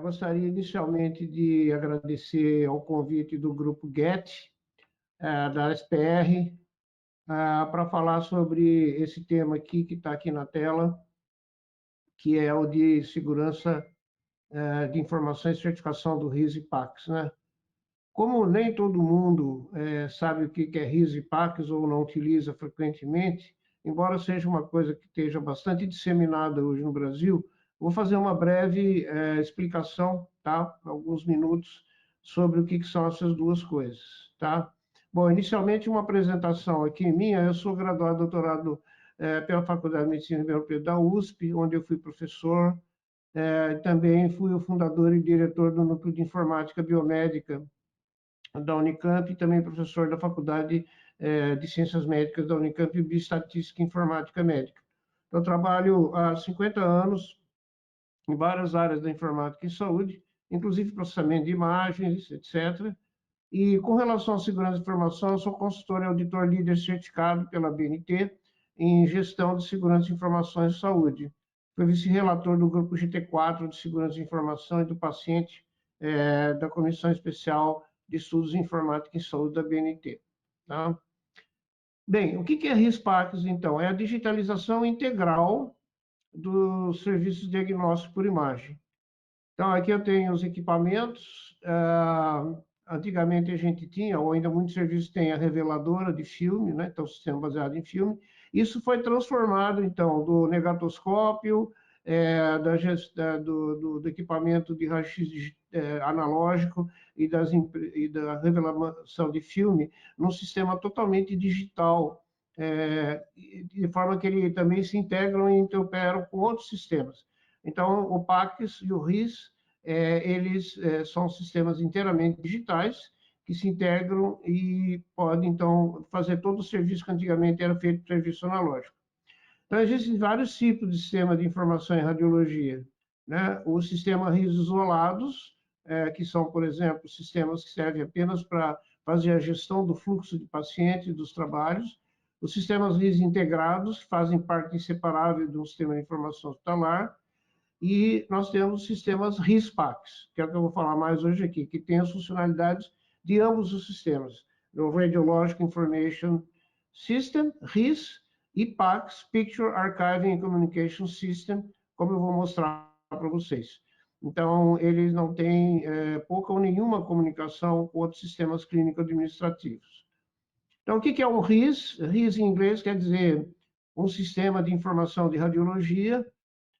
Gostaria inicialmente de agradecer ao convite do Grupo GET, da SPR, para falar sobre esse tema aqui que está aqui na tela, que é o de segurança de informações e certificação do RIS e PACS, né? Como nem todo mundo sabe o que é RIS e PACS ou não utiliza frequentemente, embora seja uma coisa que esteja bastante disseminada hoje no Brasil, vou fazer uma breve explicação, tá? Alguns minutos, sobre o que são essas duas coisas, tá? Bom, inicialmente uma apresentação aqui minha. Eu sou graduado, doutorado pela Faculdade de Medicina e Biologia da USP, onde eu fui professor. Também fui o fundador e diretor do Núcleo de Informática Biomédica da Unicamp, e também professor da Faculdade de Ciências Médicas da Unicamp, Bioestatística e Informática Médica. Eu trabalho há 50 anos em várias áreas da informática e saúde, inclusive processamento de imagens, etc. E com relação à segurança de informação, eu sou consultor e auditor líder certificado pela BNT em gestão de segurança de informações e saúde. Fui vice-relator do grupo GT4 de segurança de informação e do paciente da Comissão Especial de Estudos em Informática e Saúde da BNT. Tá? Bem, o que é RIS-PACS, então? É a digitalização integral dos serviços de diagnóstico por imagem. Então, aqui eu tenho os equipamentos. Antigamente a gente tinha, ou ainda muitos serviços têm, a reveladora de filme, né? Então, sistema baseado em filme. Isso foi transformado, então, do negatoscópio, do equipamento de raio-x analógico e da revelação de filme, num sistema totalmente digital, de forma que ele também se integram e interoperam com outros sistemas. Então, o PACS e o RIS, eles são sistemas inteiramente digitais, que se integram e podem, então, fazer todo o serviço que antigamente era feito por serviço analógico. Então, existem vários tipos de sistema de informação em radiologia, né? Os sistemas RIS isolados, que são, por exemplo, sistemas que servem apenas para fazer a gestão do fluxo de pacientes e dos trabalhos. Os sistemas RIS integrados, que fazem parte inseparável de um sistema de informação hospitalar. E nós temos sistemas RIS-PACS, que é o que eu vou falar mais hoje aqui, que tem as funcionalidades de ambos os sistemas, o Radiologic Information System, RIS, e PACS, Picture Archiving and Communication System, como eu vou mostrar para vocês. Então, eles não têm pouca ou nenhuma comunicação com outros sistemas clínico-administrativos. Então, o que é um RIS? RIS em inglês quer dizer um sistema de informação de radiologia.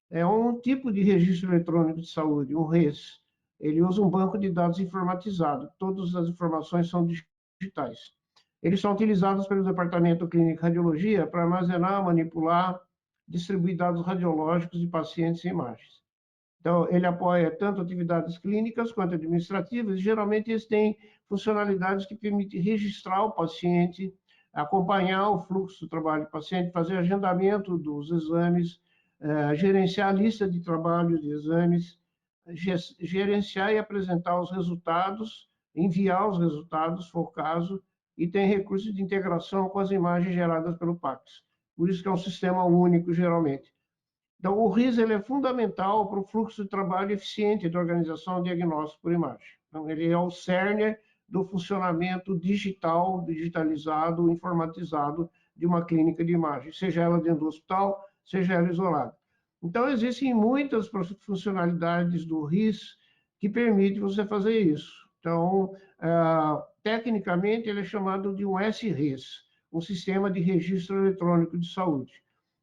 É um tipo de registro eletrônico de saúde, um RES. Ele usa um banco de dados informatizado. Todas as informações são digitais. Eles são utilizados pelo Departamento Clínico de Radiologia para armazenar, manipular, distribuir dados radiológicos de pacientes e imagens. Então, ele apoia tanto atividades clínicas quanto administrativas, e geralmente eles têm funcionalidades que permitem registrar o paciente, acompanhar o fluxo do trabalho do paciente, fazer agendamento dos exames, gerenciar a lista de trabalho de exames, gerenciar e apresentar os resultados, enviar os resultados, se for o caso, e tem recursos de integração com as imagens geradas pelo PACS. Por isso que é um sistema único, geralmente. Então, o RIS ele é fundamental para o fluxo de trabalho eficiente da organização de diagnóstico por imagem. Então, ele é o cerne do funcionamento digital, digitalizado, informatizado de uma clínica de imagem, seja ela dentro do hospital, seja ela isolada. Então, existem muitas funcionalidades do RIS que permitem você fazer isso. Então, tecnicamente, ele é chamado de um SRIS, um Sistema de Registro Eletrônico de Saúde.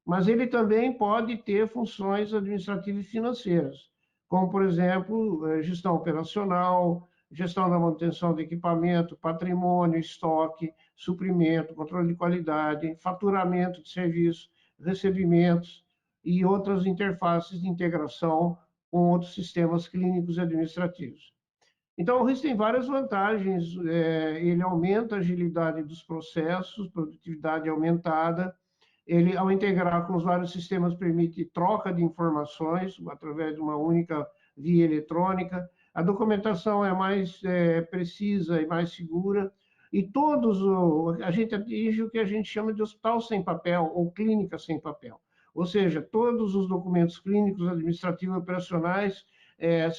Mas ele também pode ter funções administrativas e financeiras, como, por exemplo, gestão operacional, gestão da manutenção de equipamento, patrimônio, estoque, suprimento, controle de qualidade, faturamento de serviços, recebimentos e outras interfaces de integração com outros sistemas clínicos e administrativos. Então, o RIS tem várias vantagens. Ele aumenta a agilidade dos processos, produtividade aumentada. Ele, ao integrar com os vários sistemas, permite troca de informações através de uma única via eletrônica. A documentação é mais precisa e mais segura. e a gente atinge o que a gente chama de hospital sem papel ou clínica sem papel. Ou seja, todos os documentos clínicos, administrativos e operacionais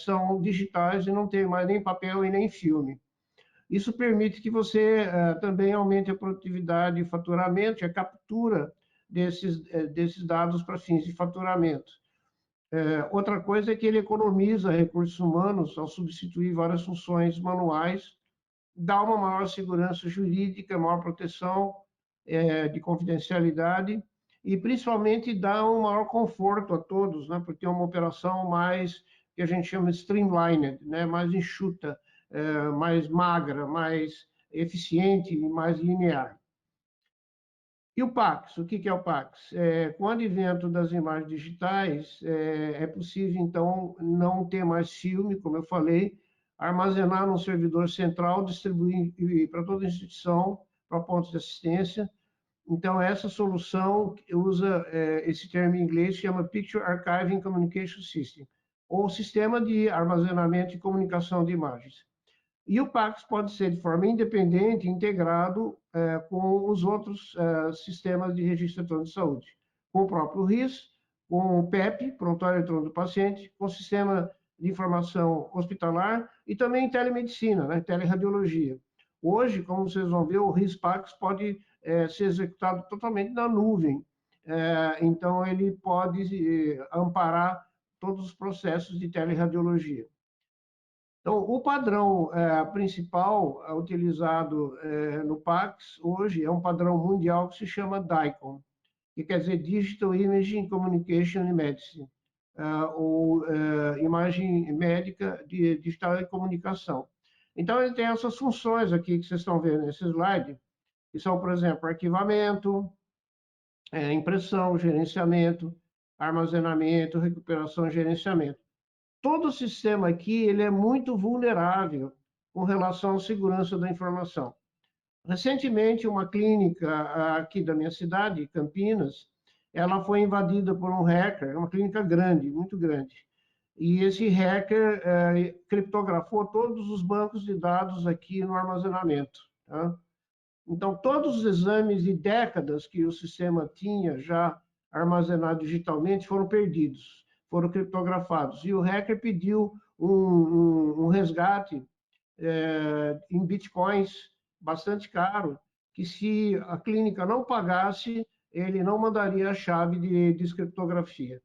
são digitais e não tem mais nem papel e nem filme. Isso permite que você também aumente a produtividade e faturamento e a captura desses dados para fins de faturamento. Outra coisa é que ele economiza recursos humanos ao substituir várias funções manuais, dá uma maior segurança jurídica, maior proteção de confidencialidade e, principalmente, dá um maior conforto a todos, né? Porque é uma operação mais, que a gente chama de streamlined, né? Mais enxuta, mais magra, mais eficiente e mais linear. E o PAX? O que é o PAX? Com o advento das imagens digitais, é possível, então, não ter mais filme, como eu falei, armazenar num servidor central, distribuir para toda a instituição, para pontos de assistência. Então, essa solução usa esse termo em inglês, chama Picture Archiving Communication System, ou Sistema de Armazenamento e Comunicação de Imagens. E o PAX pode ser de forma independente, integrado com os outros sistemas de registro eletrônico de saúde, com o próprio RIS, com o PEP, Prontuário Eletrônico do Paciente, com o Sistema de Informação Hospitalar e também telemedicina, né, teleradiologia. Hoje, como vocês vão ver, o RIS-PAX pode ser executado totalmente na nuvem. Então, ele pode amparar todos os processos de teleradiologia. Então, o padrão principal utilizado no PACS hoje é um padrão mundial que se chama DICOM, que quer dizer Digital Imaging Communication in Medicine, ou imagem médica de digital e comunicação. Então, ele tem essas funções aqui que vocês estão vendo nesse slide, que são, por exemplo, arquivamento, impressão, gerenciamento, armazenamento, recuperação e gerenciamento. Todo o sistema aqui ele é muito vulnerável com relação à segurança da informação. Recentemente, uma clínica aqui da minha cidade, Campinas, ela foi invadida por um hacker, uma clínica grande, muito grande. E esse hacker criptografou todos os bancos de dados aqui no armazenamento. Tá? Então, todos os exames de décadas que o sistema tinha já armazenado digitalmente foram perdidos, foram criptografados. E o hacker pediu um resgate em bitcoins bastante caro, que se a clínica não pagasse, ele não mandaria a chave de descriptografia.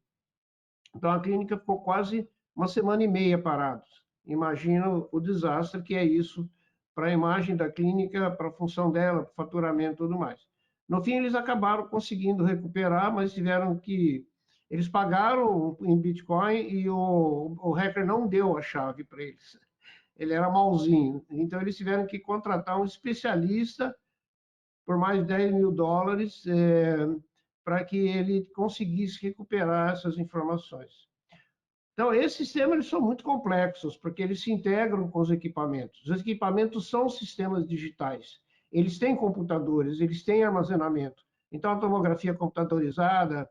Então, a clínica ficou quase uma semana e meia parada. Imagina o desastre que é isso para a imagem da clínica, para a função dela, para o faturamento e tudo mais. No fim, eles acabaram conseguindo recuperar, mas tiveram que... Eles pagaram em Bitcoin e o hacker não deu a chave para eles. Ele era malzinho. Então, eles tiveram que contratar um especialista por mais de 10 mil dólares para que ele conseguisse recuperar essas informações. Então, esses sistemas eles são muito complexos, porque eles se integram com os equipamentos. Os equipamentos são sistemas digitais. Eles têm computadores, eles têm armazenamento. Então, a tomografia computadorizada,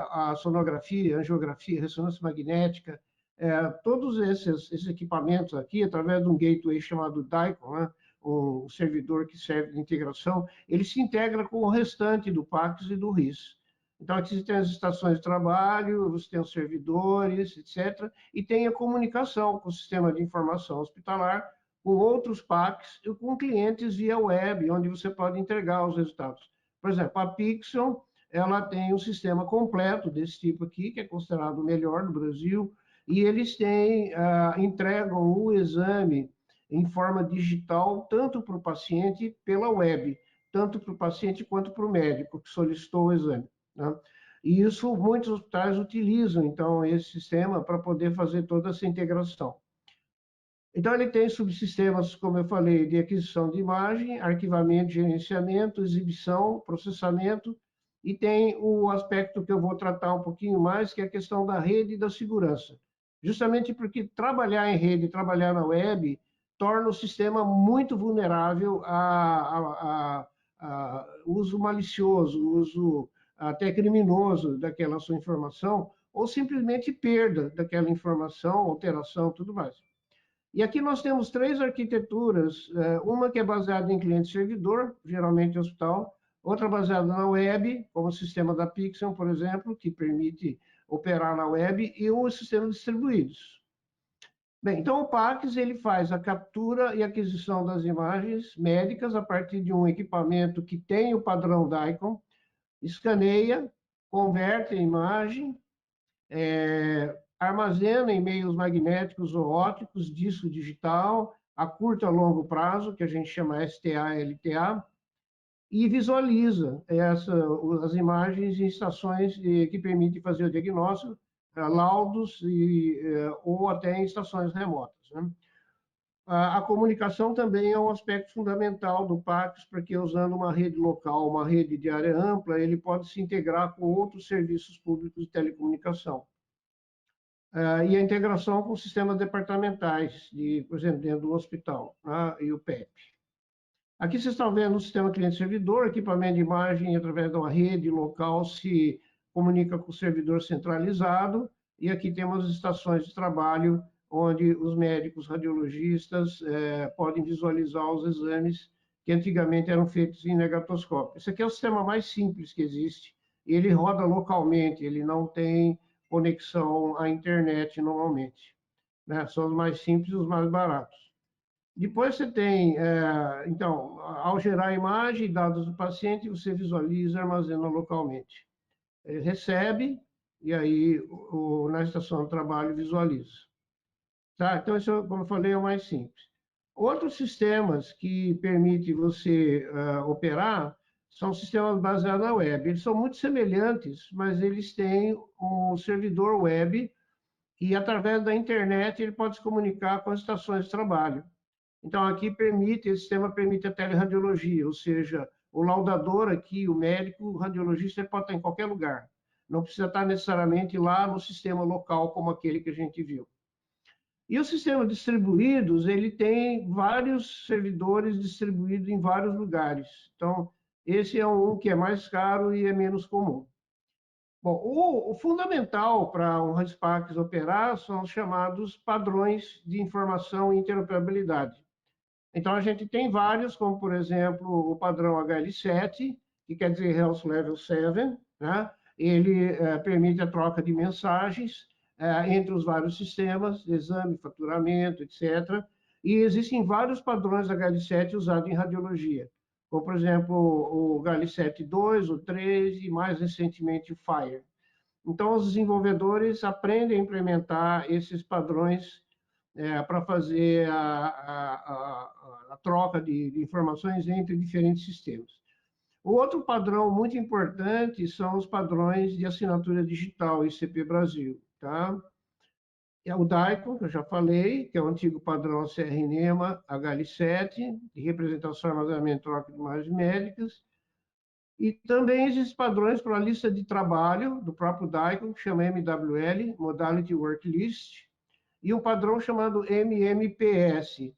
a sonografia, a angiografia, a ressonância magnética, todos esses equipamentos aqui, através de um gateway chamado DICOM, né, um servidor que serve de integração, ele se integra com o restante do PACS e do RIS. Então, aqui você tem as estações de trabalho, você tem os servidores, etc. E tem a comunicação com o sistema de informação hospitalar, com outros PACs e com clientes via web, onde você pode entregar os resultados. Por exemplo, a Pixel, ela tem um sistema completo desse tipo aqui, que é considerado o melhor do Brasil, e eles entregam o exame em forma digital, tanto para o paciente pela web, tanto para o paciente quanto para o médico que solicitou o exame. Né? E isso muitos hospitais utilizam, então, esse sistema para poder fazer toda essa integração. Então, ele tem subsistemas, como eu falei, de aquisição de imagem, arquivamento, gerenciamento, exibição, processamento, e tem o aspecto que eu vou tratar um pouquinho mais, que é a questão da rede e da segurança. Justamente porque trabalhar em rede, trabalhar na web, torna o sistema muito vulnerável a uso malicioso, uso até criminoso daquela sua informação, ou simplesmente perda daquela informação, alteração, tudo mais. E aqui nós temos três arquiteturas, uma que é baseada em cliente-servidor, geralmente hospital, outra baseada na web, como o sistema da Pixel, por exemplo, que permite operar na web, e o sistema distribuídos. Bem, então o PACS ele faz a captura e aquisição das imagens médicas a partir de um equipamento que tem o padrão DICOM, escaneia, converte a imagem, armazena em meios magnéticos ou ópticos, disco digital, a curto e a longo prazo, que a gente chama STA, LTA, e visualiza as imagens em estações que permitem fazer o diagnóstico, laudos ou até em estações remotas, né? A comunicação também é um aspecto fundamental do PACS, porque usando uma rede local, uma rede de área ampla, ele pode se integrar com outros serviços públicos de telecomunicação. E a integração com sistemas departamentais, por exemplo, dentro do hospital, né? E o PEP. Aqui vocês estão vendo o sistema cliente-servidor, equipamento de imagem através de uma rede local se comunica com o servidor centralizado, e aqui temos as estações de trabalho, onde os médicos radiologistas podem visualizar os exames que antigamente eram feitos em negatoscópio. Esse aqui é o sistema mais simples que existe, ele roda localmente, ele não tem conexão à internet normalmente, né? São os mais simples e os mais baratos. Depois você tem, então, ao gerar a imagem e dados do paciente, você visualiza e armazena localmente. Ele recebe e aí na estação de trabalho visualiza. Tá? Então, isso, como eu falei, é o mais simples. Outros sistemas que permitem você operar são sistemas baseados na web. Eles são muito semelhantes, mas eles têm um servidor web e, através da internet, ele pode se comunicar com as estações de trabalho. Então, aqui esse sistema permite a teleradiologia, ou seja, o laudador aqui, o médico, o radiologista, ele pode estar em qualquer lugar. Não precisa estar necessariamente lá no sistema local, como aquele que a gente viu. E o sistema distribuídos, ele tem vários servidores distribuídos em vários lugares. Então, esse é um que é mais caro e é menos comum. Bom, o fundamental para um RASPACS operar são os chamados padrões de informação e interoperabilidade. Então, a gente tem vários, como, por exemplo, o padrão HL7, que quer dizer Health Level 7, né? Ele permite a troca de mensagens entre os vários sistemas, exame, faturamento, etc. E existem vários padrões HL7 usados em radiologia, como, por exemplo, o HL7-2, o 3 e, mais recentemente, o FHIR. Então, os desenvolvedores aprendem a implementar esses padrões para fazer a troca de informações entre diferentes sistemas. O outro padrão muito importante são os padrões de assinatura digital, ICP Brasil. Tá? É o DICOM, que eu já falei, que é o antigo padrão CRNEMA HL7, de representação, armazenamento e troca de imagens médicas. E também existem padrões para a lista de trabalho do próprio DICOM, que chama MWL, Modality Work List, e um padrão chamado MMPS,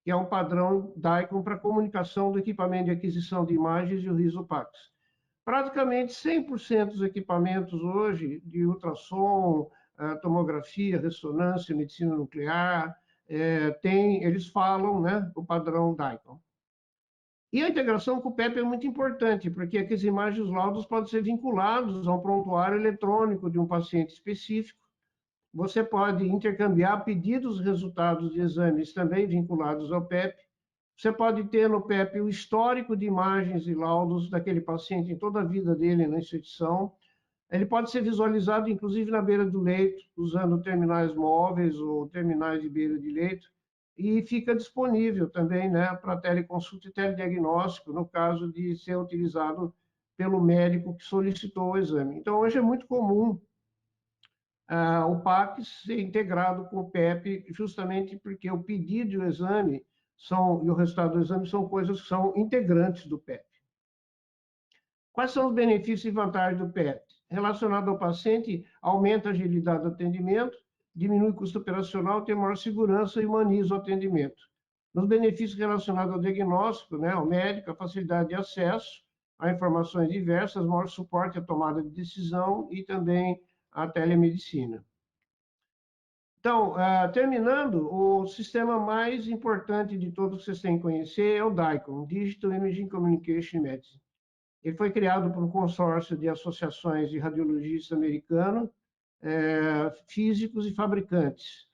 que é um padrão DICOM para comunicação do equipamento de aquisição de imagens e o RISO-PACS. Praticamente 100% dos equipamentos hoje de ultrassom, tomografia, ressonância, medicina nuclear, eles falam, né, o padrão DICOM. E a integração com o PEP é muito importante, porque aquelas imagens e os laudos podem ser vinculados a um prontuário eletrônico de um paciente específico. Você pode intercambiar pedidos e resultados de exames também vinculados ao PEP. Você pode ter no PEP o histórico de imagens e laudos daquele paciente em toda a vida dele na instituição. Ele pode ser visualizado, inclusive, na beira do leito, usando terminais móveis ou terminais de beira de leito, e fica disponível também, né, para teleconsulta e telediagnóstico, no caso de ser utilizado pelo médico que solicitou o exame. Então, hoje é muito comum o PACS ser integrado com o PEP, justamente porque o pedido e o exame e o resultado do exame são coisas que são integrantes do PEP. Quais são os benefícios e vantagens do PEP? Relacionado ao paciente, aumenta a agilidade do atendimento, diminui o custo operacional, tem maior segurança e humaniza o atendimento. Nos benefícios relacionados ao diagnóstico, né, ao médico, a facilidade de acesso a informações diversas, maior suporte à tomada de decisão e também a telemedicina. Então, terminando, o sistema mais importante de todos que vocês têm que conhecer é o DICOM, Digital Imaging Communication Medicine. Ele foi criado por um consórcio de associações de radiologistas americanos, físicos e fabricantes.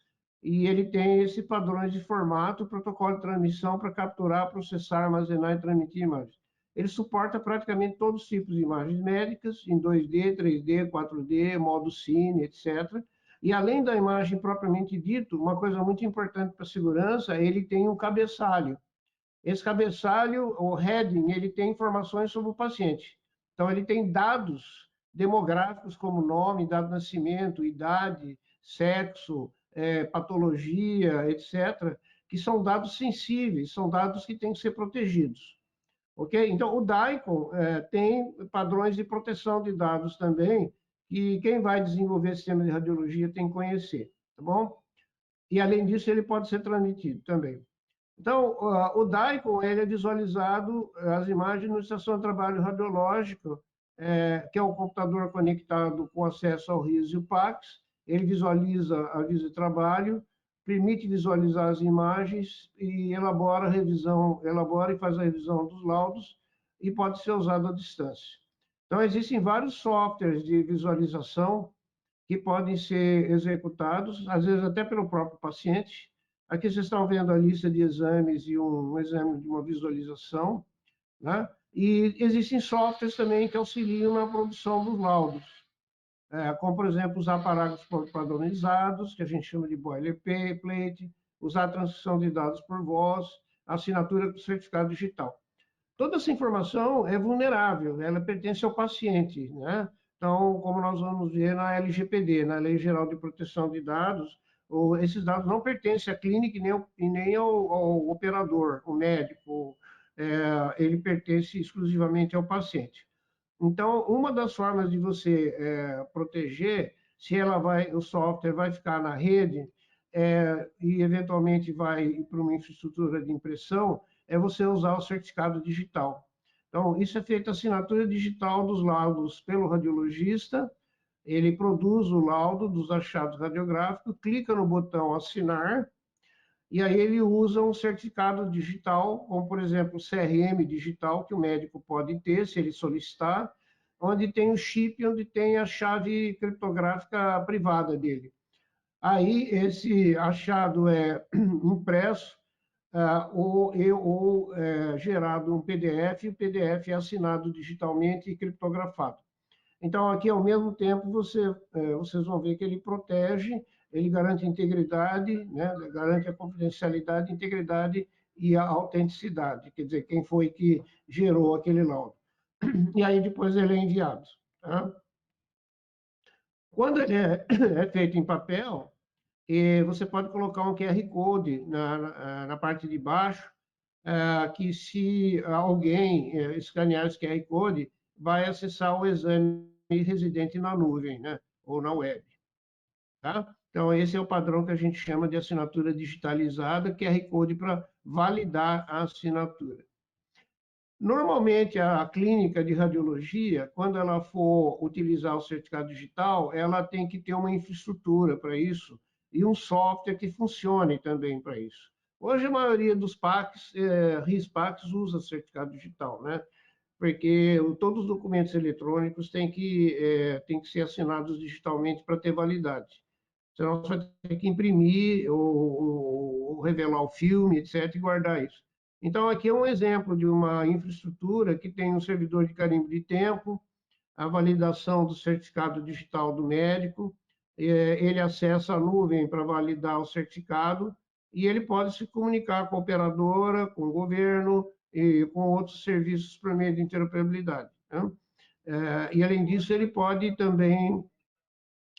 E ele tem esse padrões de formato, protocolo de transmissão para capturar, processar, armazenar e transmitir imagens. Ele suporta praticamente todos os tipos de imagens médicas, em 2D, 3D, 4D, modo cine, etc. E além da imagem propriamente dita, uma coisa muito importante para a segurança, ele tem um cabeçalho. Esse cabeçalho, o heading, ele tem informações sobre o paciente. Então, ele tem dados demográficos como nome, data de nascimento, idade, sexo, patologia, etc., que são dados sensíveis, são dados que têm que ser protegidos. Ok? Então, o DICOM tem padrões de proteção de dados também, que quem vai desenvolver sistema de radiologia tem que conhecer, tá bom? E, além disso, ele pode ser transmitido também. Então, o DICOM ele é visualizado, as imagens no estação de trabalho radiológico, que é o computador conectado com acesso ao RIS e o PACS. Ele visualiza aviso de trabalho, permite visualizar as imagens e elabora e faz a revisão dos laudos e pode ser usado à distância. Então, existem vários softwares de visualização que podem ser executados, às vezes até pelo próprio paciente. Aqui vocês estão vendo a lista de exames e um exame de uma visualização, né? E existem softwares também que auxiliam na produção dos laudos, como, por exemplo, usar parágrafos padronizados, que a gente chama de boilerplate, usar a transcrição de dados por voz, assinatura com certificado digital. Toda essa informação é vulnerável, ela pertence ao paciente, né? Então, como nós vamos ver na LGPD, na Lei Geral de Proteção de Dados, esses dados não pertencem à clínica e nem ao operador, o médico, ele pertence exclusivamente ao paciente. Então, uma das formas de você proteger, se o software vai ficar na rede e eventualmente vai para uma infraestrutura de impressão, é você usar o certificado digital. Então, isso é feito a assinatura digital dos laudos pelo radiologista, ele produz o laudo dos achados radiográficos, clica no botão assinar, e aí ele usa um certificado digital, como, por exemplo, o CRM digital, que o médico pode ter, se ele solicitar, onde tem o chip, onde tem a chave criptográfica privada dele. Aí, esse achado é impresso ou gerado um PDF, e o PDF é assinado digitalmente e criptografado. Então, aqui, ao mesmo tempo, vocês vão ver que ele protege, ele garante a integridade, né? Garante a confidencialidade, integridade e a autenticidade, quer dizer, quem foi que gerou aquele laudo. E aí, depois, ele é enviado. Tá? Quando ele é feito em papel, você pode colocar um QR Code na parte de baixo, que se alguém escanear esse QR Code, vai acessar o exame residente na nuvem, né? Ou na web. Tá? Então, esse é o padrão que a gente chama de assinatura digitalizada, QR Code para validar a assinatura. Normalmente, a clínica de radiologia, quando ela for utilizar o certificado digital, ela tem que ter uma infraestrutura para isso e um software que funcione também para isso. Hoje, a maioria dos PACs, RIS-PACs, usa certificado digital, né? Porque todos os documentos eletrônicos têm que ser assinados digitalmente para ter validade. Senão, você vai ter que imprimir ou revelar o filme, etc., e guardar isso. Então, aqui é um exemplo de uma infraestrutura que tem um servidor de carimbo de tempo, a validação do certificado digital do médico, ele acessa a nuvem para validar o certificado e ele pode se comunicar com a operadora, com o governo e com outros serviços por meio de interoperabilidade. Né? E, além disso, ele pode também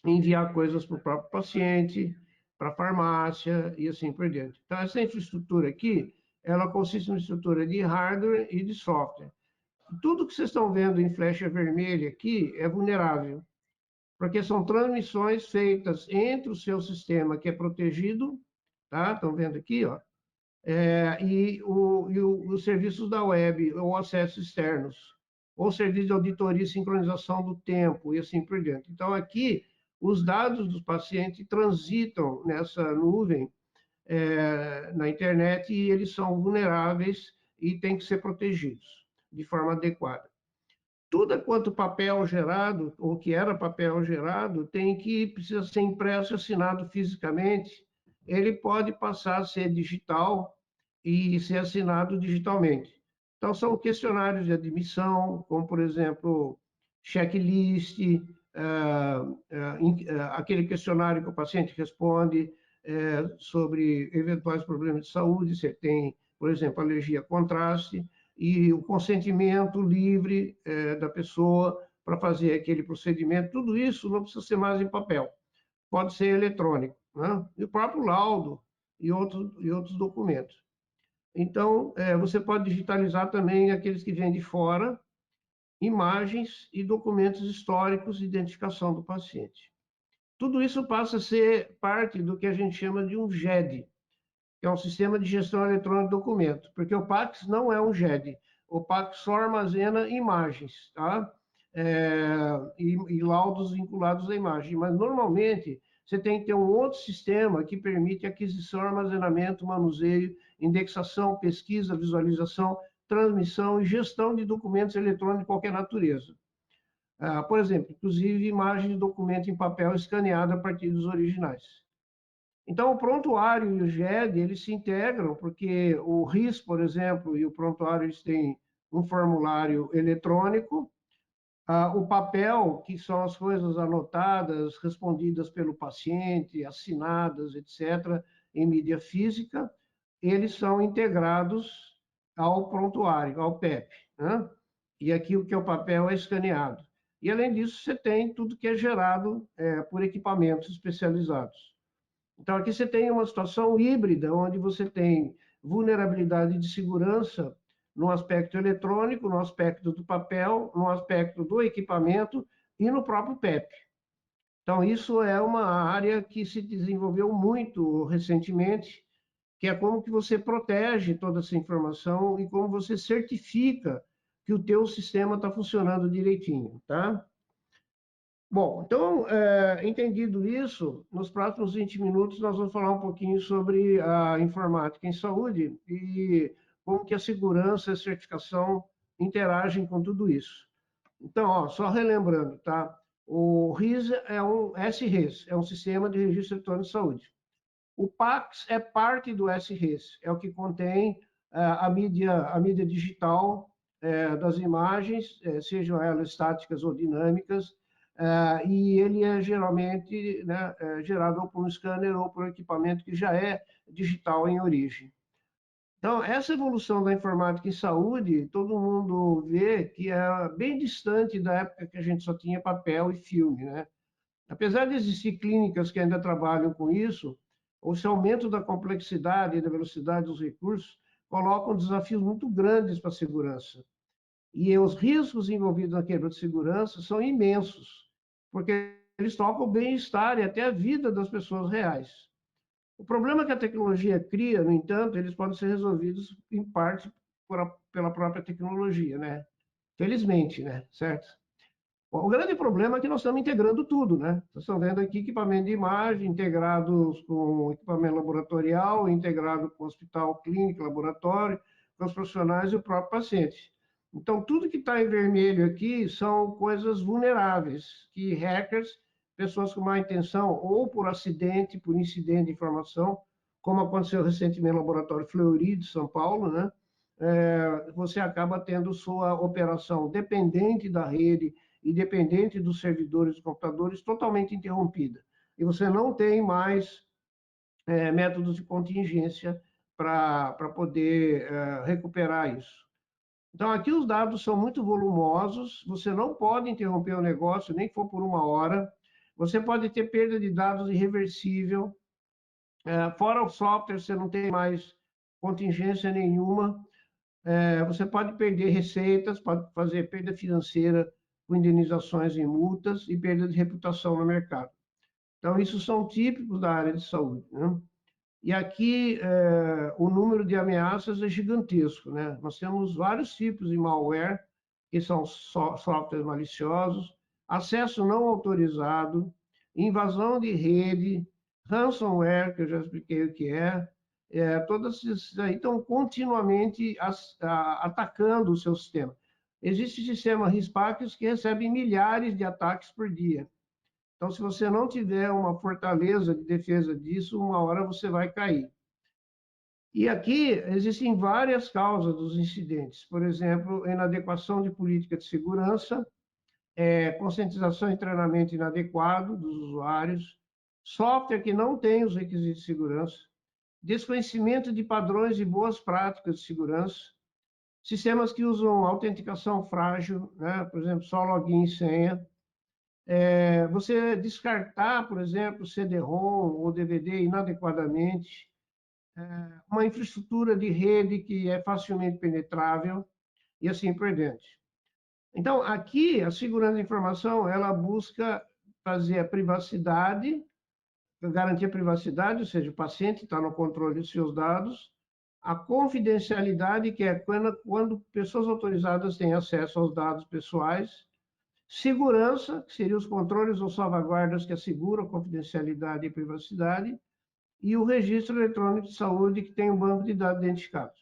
enviar coisas para o próprio paciente, para a farmácia e assim por diante. Então, essa infraestrutura aqui, ela consiste em uma estrutura de hardware e de software. Tudo que vocês estão vendo em flecha vermelha aqui é vulnerável, porque são transmissões feitas entre o seu sistema, que é protegido, tá? Estão vendo aqui, ó, e os serviços da web, ou acessos externos, ou serviço de auditoria e sincronização do tempo, e assim por diante. Então, aqui, os dados dos pacientes transitam nessa nuvem na internet e eles são vulneráveis e têm que ser protegidos de forma adequada. Tudo quanto papel gerado, ou que era papel gerado, precisa ser impresso e assinado fisicamente. Ele pode passar a ser digital e ser assinado digitalmente. Então, são questionários de admissão, como, por exemplo, checklist, aquele questionário que o paciente responde sobre eventuais problemas de saúde, se ele tem, por exemplo, alergia a contraste, e o consentimento livre da pessoa para fazer aquele procedimento, tudo isso não precisa ser mais em papel, pode ser eletrônico, né? E o próprio laudo e outros documentos. Então, você pode digitalizar também aqueles que vêm de fora, imagens e documentos históricos de identificação do paciente. Tudo isso passa a ser parte do que a gente chama de um GED, que é um sistema de gestão eletrônica de documento, porque o PACS não é um GED. O PACS só armazena imagens, tá? E laudos vinculados à imagem. Mas, normalmente, você tem que ter um outro sistema que permite aquisição, armazenamento, manuseio, indexação, pesquisa, visualização, transmissão e gestão de documentos eletrônicos de qualquer natureza. Por exemplo, inclusive imagem de documento em papel escaneada a partir dos originais. Então, o prontuário e o GED, eles se integram, porque o RIS, por exemplo, e o prontuário, eles têm um formulário eletrônico, o papel, que são as coisas anotadas, respondidas pelo paciente, assinadas, etc., em mídia física, eles são integrados ao prontuário, ao PEP, né? E aqui o que é o papel é escaneado. E, além disso, você tem tudo que é gerado por equipamentos especializados. Então, aqui você tem uma situação híbrida, onde você tem vulnerabilidade de segurança no aspecto eletrônico, no aspecto do papel, no aspecto do equipamento e no próprio PEP. Então, isso é uma área que se desenvolveu muito recentemente, que é como que você protege toda essa informação e como você certifica que o teu sistema está funcionando direitinho, tá? Bom, então, entendido isso, nos próximos 20 minutos nós vamos falar um pouquinho sobre a informática em saúde e como que a segurança e a certificação interagem com tudo isso. Então, ó, só relembrando, tá? O RIS é um SRIS, é um sistema de registro eletrônico de saúde. O PACS é parte do SRIS, é o que contém a mídia digital das imagens, sejam elas estáticas ou dinâmicas, e ele é geralmente, né, gerado ou por um scanner ou por um equipamento que já é digital em origem. Então, essa evolução da informática em saúde, todo mundo vê que é bem distante da época que a gente só tinha papel e filme, né? Apesar de existir clínicas que ainda trabalham com isso, esse aumento da complexidade e da velocidade dos recursos colocam desafios muito grandes para a segurança. E os riscos envolvidos na quebra de segurança são imensos, porque eles tocam o bem-estar e até a vida das pessoas reais. O problema que a tecnologia cria, no entanto, eles podem ser resolvidos em parte pela própria tecnologia, né? Felizmente, né? Certo? O grande problema é que nós estamos integrando tudo, né? Vocês estão vendo aqui equipamento de imagem integrados com equipamento laboratorial, integrado com hospital, clínica, laboratório, com os profissionais e o próprio paciente. Então, tudo que está em vermelho aqui são coisas vulneráveis, que hackers, pessoas com má intenção, ou por acidente, por incidente de informação, como aconteceu recentemente no laboratório Fleury de São Paulo, né? Você acaba tendo sua operação dependente da rede e dependente dos servidores dos computadores totalmente interrompida. E você não tem mais métodos de contingência para poder recuperar isso. Então, aqui os dados são muito volumosos, você não pode interromper o negócio, nem que for por 1 hora. Você pode ter perda de dados irreversível. Fora o software, você não tem mais contingência nenhuma. Você pode perder receitas, pode fazer perda financeira com indenizações e multas e perda de reputação no mercado. Então, isso são típicos da área de saúde, né? E aqui o número de ameaças é gigantesco, né? Nós temos vários tipos de malware, que são softwares maliciosos, acesso não autorizado, invasão de rede, ransomware, que eu já expliquei o que todas esses aí estão continuamente atacando o seu sistema. Existe sistema RISPACs que recebem milhares de ataques por dia. Então, se você não tiver uma fortaleza de defesa disso, uma hora você vai cair. E aqui existem várias causas dos incidentes. Por exemplo, inadequação de política de segurança, conscientização e treinamento inadequado dos usuários, software que não tem os requisitos de segurança, desconhecimento de padrões e boas práticas de segurança, sistemas que usam autenticação frágil, né? Por exemplo, só login e senha. Você descartar, por exemplo, CD-ROM ou DVD inadequadamente, uma infraestrutura de rede que é facilmente penetrável e assim por diante. Então, aqui, a segurança da informação, ela busca fazer a privacidade, garantir a privacidade, ou seja, o paciente está no controle dos seus dados, a confidencialidade, que é quando pessoas autorizadas têm acesso aos dados pessoais, segurança, que seriam os controles ou salvaguardas que asseguram a confidencialidade e privacidade, e o registro eletrônico de saúde, que tem um banco de dados identificados.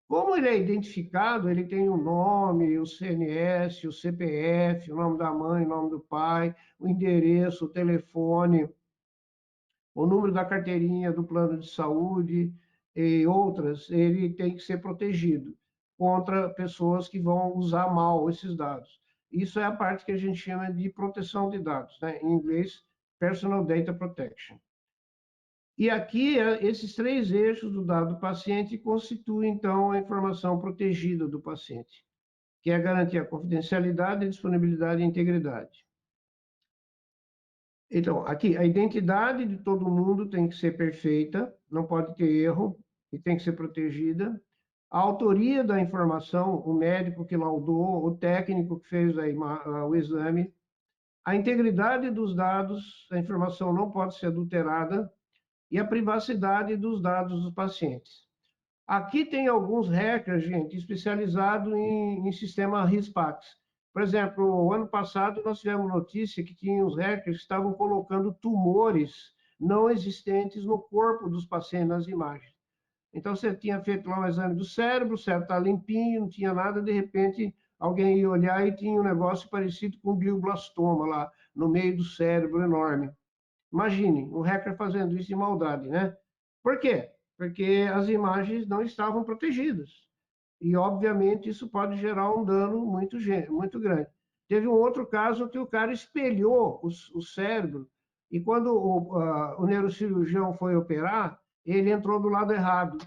Como ele é identificado, ele tem o nome, o CNS, o CPF, o nome da mãe, o nome do pai, o endereço, o telefone, o número da carteirinha do plano de saúde e outras, ele tem que ser protegido contra pessoas que vão usar mal esses dados. Isso é a parte que a gente chama de proteção de dados, né? Em inglês, Personal Data Protection. E aqui, esses três eixos do dado do paciente constituem, então, a informação protegida do paciente, que é garantir a confidencialidade, a disponibilidade e a integridade. Então, aqui, a identidade de todo mundo tem que ser perfeita, não pode ter erro e tem que ser protegida. A autoria da informação, o médico que laudou, o técnico que fez o exame. A integridade dos dados, a informação não pode ser adulterada. E a privacidade dos dados dos pacientes. Aqui tem alguns hackers, gente, especializados em sistema RISPACs. Por exemplo, o ano passado nós tivemos notícia que tinha os hackers que estavam colocando tumores não existentes no corpo dos pacientes nas imagens. Então, você tinha feito lá um exame do cérebro, o cérebro está limpinho, não tinha nada, de repente alguém ia olhar e tinha um negócio parecido com um glioblastoma lá no meio do cérebro enorme. Imagine, um hacker fazendo isso de maldade, né? Por quê? Porque as imagens não estavam protegidas. E, obviamente, isso pode gerar um dano muito grande. Teve um outro caso que o cara espelhou o cérebro e quando o neurocirurgião foi operar, ele entrou do lado errado,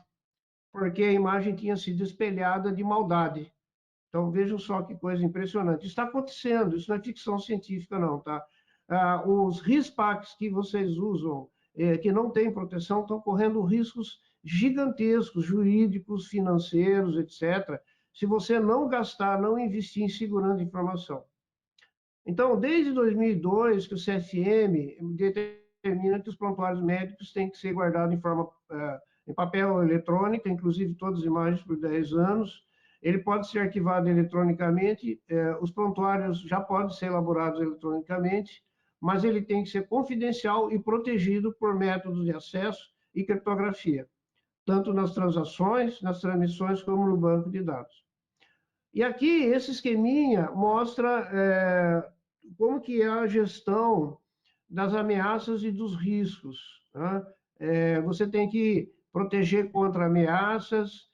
porque a imagem tinha sido espelhada de maldade. Então, vejam só que coisa impressionante. Isso está acontecendo, isso não é ficção científica, não, tá? Os RISPACs que vocês usam, que não têm proteção, estão correndo riscos gigantescos, jurídicos, financeiros, etc., se você não gastar, não investir em segurança de informação. Então, desde 2002, que o CFM determina que os prontuários médicos têm que ser guardados em papel eletrônico, inclusive todas as imagens por 10 anos. Ele pode ser arquivado eletronicamente, os prontuários já podem ser elaborados eletronicamente, mas ele tem que ser confidencial e protegido por métodos de acesso e criptografia, tanto nas transações, nas transmissões, como no banco de dados. E aqui, esse esqueminha mostra como que é a gestão das ameaças e dos riscos. Né? Você tem que proteger contra ameaças,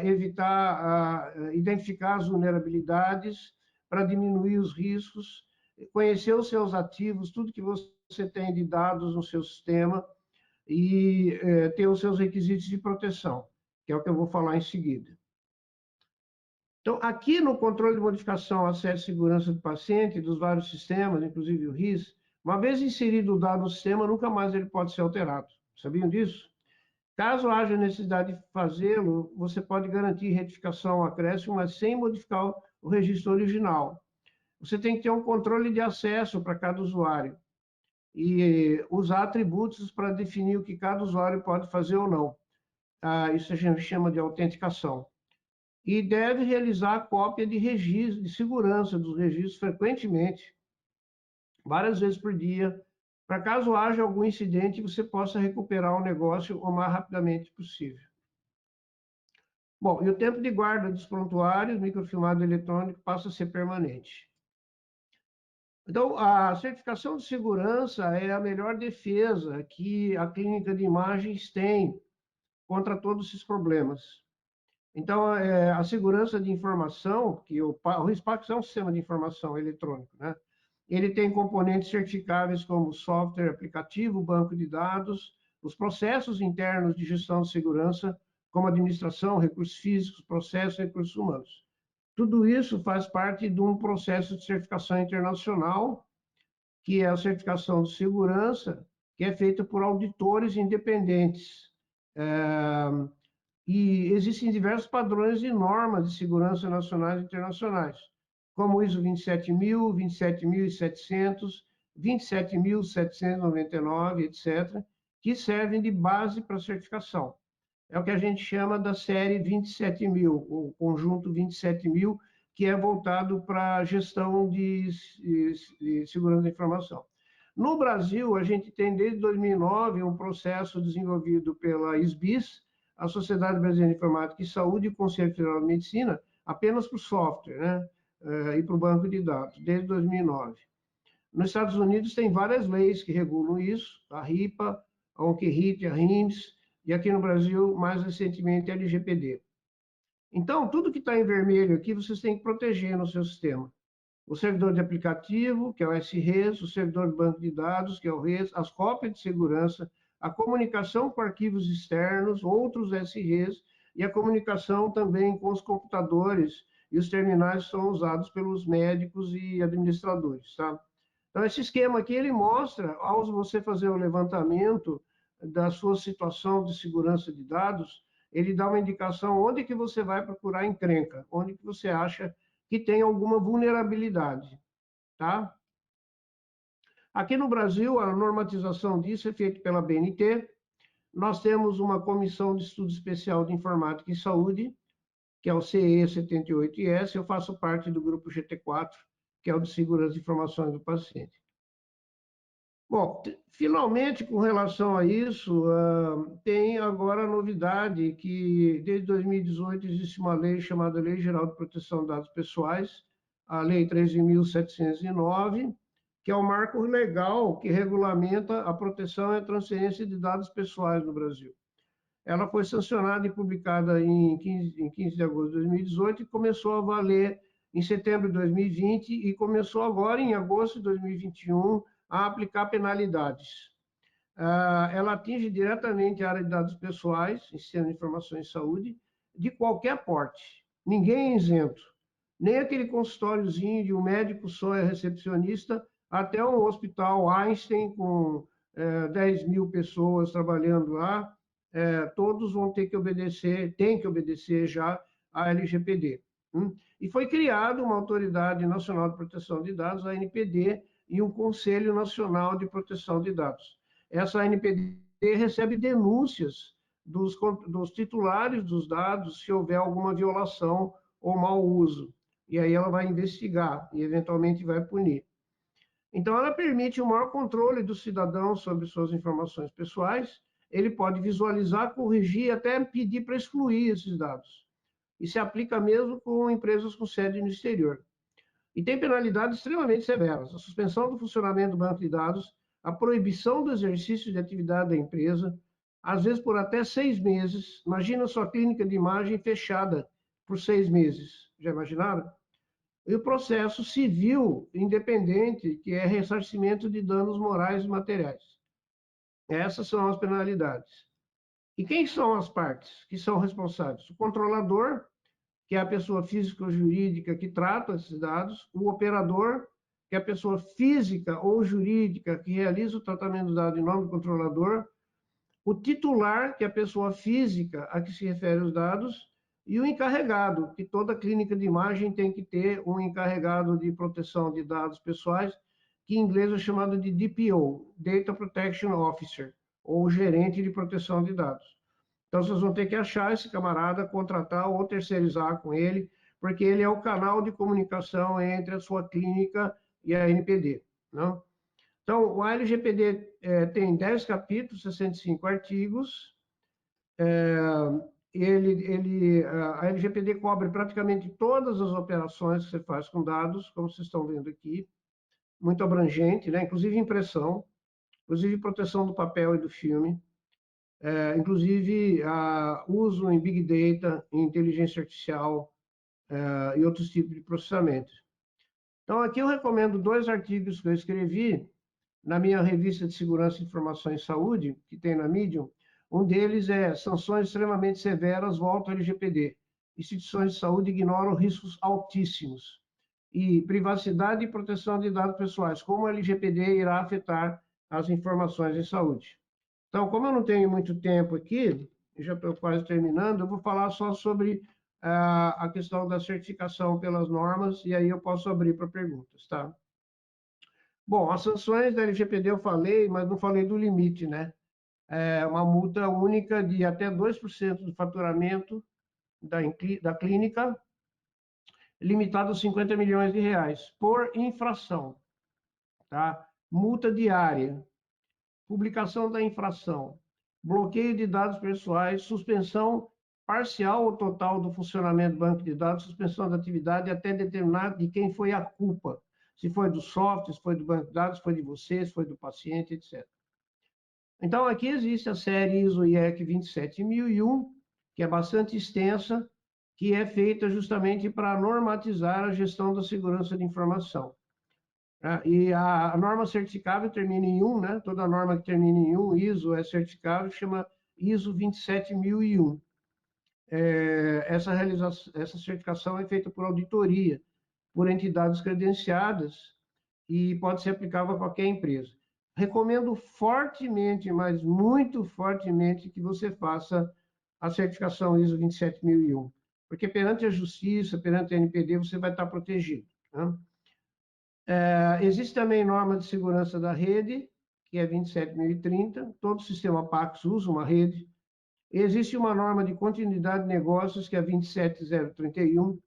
evitar, identificar as vulnerabilidades para diminuir os riscos, conhecer os seus ativos, tudo que você tem de dados no seu sistema e ter os seus requisitos de proteção, que é o que eu vou falar em seguida. Então, aqui no controle de modificação, acesso e segurança do paciente, dos vários sistemas, inclusive o RIS, uma vez inserido o dado no sistema, nunca mais ele pode ser alterado. Sabiam disso? Caso haja necessidade de fazê-lo, você pode garantir retificação ou acréscimo, mas sem modificar o registro original. Você tem que ter um controle de acesso para cada usuário e usar atributos para definir o que cada usuário pode fazer ou não. Isso a gente chama de autenticação. E deve realizar cópia de registro, de segurança dos registros frequentemente, várias vezes por dia, para caso haja algum incidente, você possa recuperar o negócio o mais rapidamente possível. Bom, e o tempo de guarda dos prontuários microfilmado eletrônico passa a ser permanente. Então, a certificação de segurança é a melhor defesa que a clínica de imagens tem contra todos esses problemas. Então, a segurança de informação, que o RISPAX é um sistema de informação eletrônico, né? Ele tem componentes certificáveis como software, aplicativo, banco de dados, os processos internos de gestão de segurança, como administração, recursos físicos, processos e recursos humanos. Tudo isso faz parte de um processo de certificação internacional, que é a certificação de segurança, que é feita por auditores independentes. E existem diversos padrões e normas de segurança nacionais e internacionais, como o ISO 27000, 27700, 27799, etc., que servem de base para a certificação. É o que a gente chama da série 27000, o conjunto 27000, que é voltado para a gestão de segurança da informação. No Brasil, a gente tem desde 2009 um processo desenvolvido pela SBIS, a Sociedade Brasileira de Informática e Saúde e o Conselho Federal de Medicina, apenas para o software, né? E para o banco de dados, desde 2009. Nos Estados Unidos tem várias leis que regulam isso, a RIPA, a ONCRIT, a RIMS, e aqui no Brasil, mais recentemente, a LGPD. Então, tudo que está em vermelho aqui, vocês têm que proteger no seu sistema. O servidor de aplicativo, que é o SRES, o servidor de banco de dados, que é o RES, as cópias de segurança, a comunicação com arquivos externos, outros SREs, e a comunicação também com os computadores e os terminais que são usados pelos médicos e administradores, tá? Então, esse esquema aqui, ele mostra, ao você fazer o levantamento da sua situação de segurança de dados, ele dá uma indicação onde que você vai procurar encrenca, onde que você acha que tem alguma vulnerabilidade, tá? Aqui no Brasil, a normatização disso é feita pela BNT. Nós temos uma comissão de estudo especial de informática e saúde, que é o CE 78IS. Eu faço parte do grupo GT4, que é o de segurança de informações do paciente. Bom, finalmente, com relação a isso, tem agora a novidade que, desde 2018, existe uma lei chamada Lei Geral de Proteção de Dados Pessoais, a Lei 13.709, que é o marco legal que regulamenta a proteção e a transferência de dados pessoais no Brasil. Ela foi sancionada e publicada em 15 de agosto de 2018 e começou a valer em setembro de 2020 e começou agora, em agosto de 2021, a aplicar penalidades. Ela atinge diretamente a área de dados pessoais, em sistema de informação em saúde, de qualquer porte. Ninguém é isento. Nem aquele consultóriozinho de um médico só é recepcionista, até um hospital Einstein com 10 mil pessoas trabalhando lá, todos vão ter que obedecer, tem que obedecer já a LGPD. E foi criada uma Autoridade Nacional de Proteção de Dados, a ANPD, e um Conselho Nacional de Proteção de Dados. Essa ANPD recebe denúncias dos titulares dos dados se houver alguma violação ou mau uso. E aí ela vai investigar e, eventualmente, vai punir. Então, ela permite o maior controle do cidadão sobre suas informações pessoais. Ele pode visualizar, corrigir e até pedir para excluir esses dados. E se aplica mesmo com empresas com sede no exterior. E tem penalidades extremamente severas: a suspensão do funcionamento do banco de dados, a proibição do exercício de atividade da empresa, às vezes por até 6 meses. Imagina sua clínica de imagem fechada por 6 meses. Já imaginaram? E o processo civil independente, que é ressarcimento de danos morais e materiais. Essas são as penalidades. E quem são as partes que são responsáveis? O controlador, que é a pessoa física ou jurídica que trata esses dados, o operador, que é a pessoa física ou jurídica que realiza o tratamento do dado em nome do controlador, o titular, que é a pessoa física a que se refere os dados, e o encarregado, que toda clínica de imagem tem que ter um encarregado de proteção de dados pessoais, que em inglês é chamado de DPO, Data Protection Officer, ou gerente de proteção de dados. Então, vocês vão ter que achar esse camarada, contratar ou terceirizar com ele, porque ele é o canal de comunicação entre a sua clínica e a NPD. Não? Então, o LGPD tem 10 capítulos, 65 artigos. A LGPD cobre praticamente todas as operações que você faz com dados, como vocês estão vendo aqui, muito abrangente, né? Inclusive impressão, inclusive proteção do papel e do filme, inclusive uso em Big Data, em inteligência artificial e outros tipos de processamento. Então, aqui eu recomendo 2 artigos que eu escrevi na minha revista de Segurança, Informação e Saúde, que tem na Medium. Um deles é Sanções extremamente severas voltam ao LGPD. Instituições de saúde ignoram riscos altíssimos. E privacidade e proteção de dados pessoais. Como o LGPD irá afetar as informações em saúde. Então, como eu não tenho muito tempo aqui, já estou quase terminando, eu vou falar só sobre a questão da certificação pelas normas, e aí eu posso abrir para perguntas, tá? Bom, as sanções da LGPD eu falei, mas não falei do limite, né? É uma multa única de até 2% do faturamento da clínica, limitado a 50 milhões de reais, por infração, tá? Multa diária, publicação da infração, bloqueio de dados pessoais, suspensão parcial ou total do funcionamento do banco de dados, suspensão da atividade até determinar de quem foi a culpa. Se foi do software, se foi do banco de dados, se foi de você, se foi do paciente, etc. Então, aqui existe a série ISO IEC 27001, que é bastante extensa, que é feita justamente para normatizar a gestão da segurança de informação. E a norma certificável termina em 1, né? Toda norma que termina em 1, ISO é certificável, chama ISO 27001. Essa certificação é feita por auditoria, por entidades credenciadas e pode ser aplicável a qualquer empresa. Recomendo fortemente, mas muito fortemente, que você faça a certificação ISO 27001, porque perante a justiça, perante a NPD, você vai estar protegido. Né? Existe também norma de segurança da rede, que é 27030, todo sistema PAX usa uma rede. Existe uma norma de continuidade de negócios, que é 27031,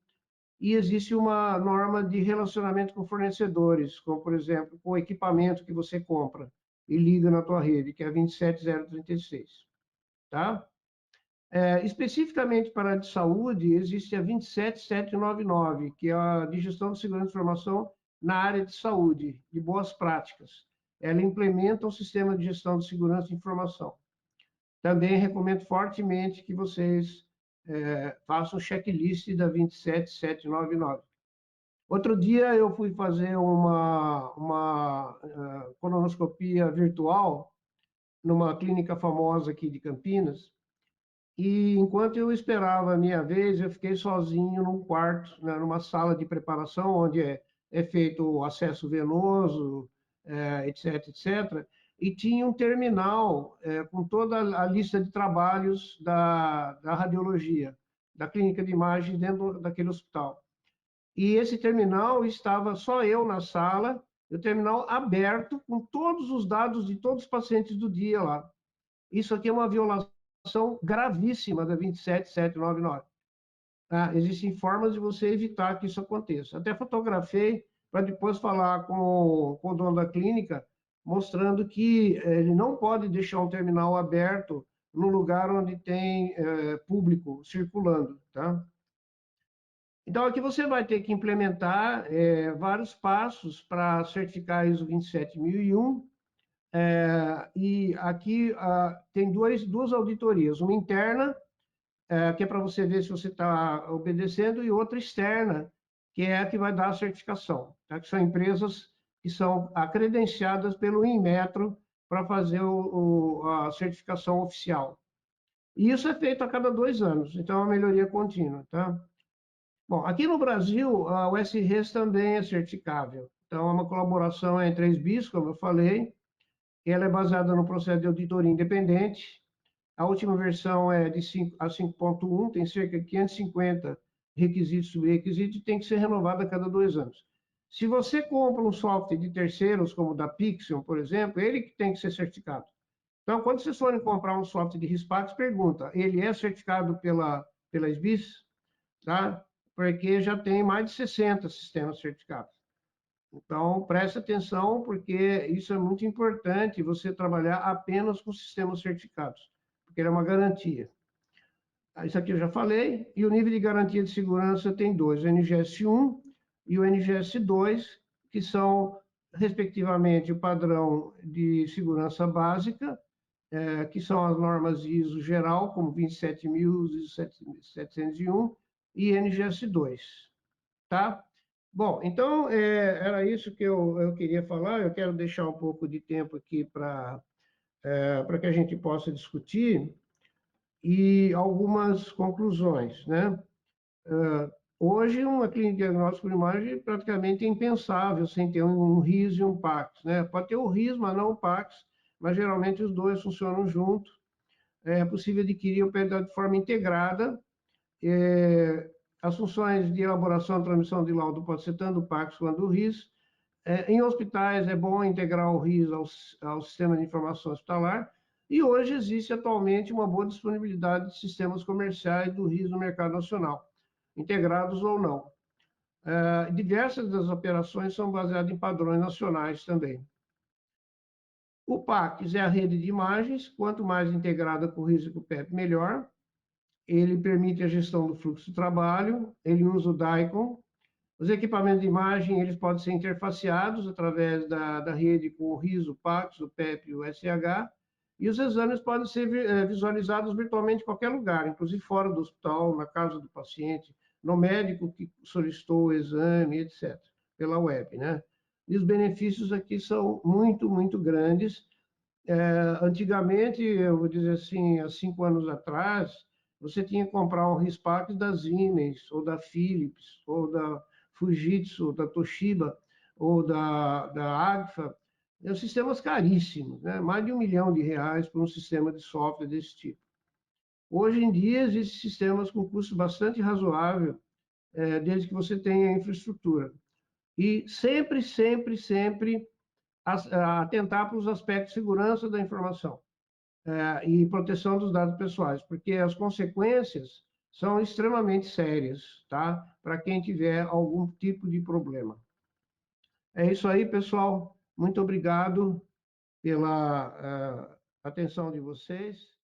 e existe uma norma de relacionamento com fornecedores, como, por exemplo, com o equipamento que você compra e liga na tua rede, que é 27036. Tá? Especificamente para a de saúde, existe a 27799, que é a de gestão de segurança de informação na área de saúde, de boas práticas. Ela implementa um sistema de gestão de segurança de informação. Também recomendo fortemente que vocês façam o checklist da 27799. Outro dia eu fui fazer uma colonoscopia virtual numa clínica famosa aqui de Campinas, e enquanto eu esperava a minha vez, eu fiquei sozinho num quarto, né, numa sala de preparação, onde é feito o acesso venoso, etc, etc. E tinha um terminal com toda a lista de trabalhos da radiologia, da clínica de imagem dentro daquele hospital. E esse terminal estava só eu na sala, o terminal aberto, com todos os dados de todos os pacientes do dia lá. Isso aqui é uma violação gravíssima da 27799. Tá? Existem formas de você evitar que isso aconteça. Até fotografei para depois falar com o dono da clínica, mostrando que ele não pode deixar um terminal aberto no lugar onde tem público circulando. Tá? Então, aqui você vai ter que implementar vários passos para certificar ISO 27001, e aqui tem duas auditorias, uma interna, que é para você ver se você está obedecendo, e outra externa, que é a que vai dar a certificação, tá? Que são empresas que são credenciadas pelo Inmetro para fazer a certificação oficial. E isso é feito a cada 2 anos, então é uma melhoria contínua. Tá? Bom, aqui no Brasil, o SRES também é certificável. Então, é uma colaboração entre a SBIS, como eu falei. Ela é baseada no processo de auditoria independente. A última versão é de 5.1, tem cerca de 550 requisitos e subrequisitos e tem que ser renovada a cada 2 anos. Se você compra um software de terceiros, como o da Pixion, por exemplo, ele que tem que ser certificado. Então, quando vocês forem comprar um software de RISPAX, pergunta, ele é certificado pela SBIS? Tá? Porque já tem mais de 60 sistemas certificados. Então, preste atenção, porque isso é muito importante, você trabalhar apenas com sistemas certificados, porque ele é uma garantia. Isso aqui eu já falei, e o nível de garantia de segurança tem dois, o NGS 1 e o NGS 2, que são, respectivamente, o padrão de segurança básica, que são as normas ISO geral, como 27000, ISO 701 e NGS 2, tá? Bom, então, era isso que eu queria falar. Eu quero deixar um pouco de tempo aqui para que a gente possa discutir e algumas conclusões, né? Hoje, uma clínica de diagnóstico de imagem praticamente é impensável sem ter um RIS e um PACS, né? Pode ter o RIS, mas não o PACS, mas geralmente os dois funcionam juntos. É possível adquirir o PET de forma integrada. As funções de elaboração e transmissão de laudo podem ser tanto o PACS quanto o RIS. Em hospitais é bom integrar o RIS ao sistema de informação hospitalar. E hoje existe atualmente uma boa disponibilidade de sistemas comerciais do RIS no mercado nacional, integrados ou não. Diversas das operações são baseadas em padrões nacionais também. O PACS é a rede de imagens, quanto mais integrada com o RIS e com o PEP, melhor. Ele permite a gestão do fluxo de trabalho, ele usa o DICOM. Os equipamentos de imagem eles podem ser interfaceados através da rede com o RIS, o PACS, o PEP e o SH, e os exames podem ser visualizados virtualmente em qualquer lugar, inclusive fora do hospital, na casa do paciente, no médico que solicitou o exame, etc., pela web, né? E os benefícios aqui são muito, muito grandes. Antigamente, eu vou dizer assim, há 5 anos atrás, você tinha que comprar um Rispax da Siemens, ou da Philips, ou da Fujitsu, da Toshiba, ou da Agfa. São sistemas caríssimos, né? Mais de R$ 1 milhão por um sistema de software desse tipo. Hoje em dia, existem sistemas com custo bastante razoável, desde que você tenha infraestrutura. E sempre, sempre, sempre atentar para os aspectos de segurança da informação e proteção dos dados pessoais, porque as consequências são extremamente sérias, tá? Para quem tiver algum tipo de problema. É isso aí, pessoal. Muito obrigado pela atenção de vocês.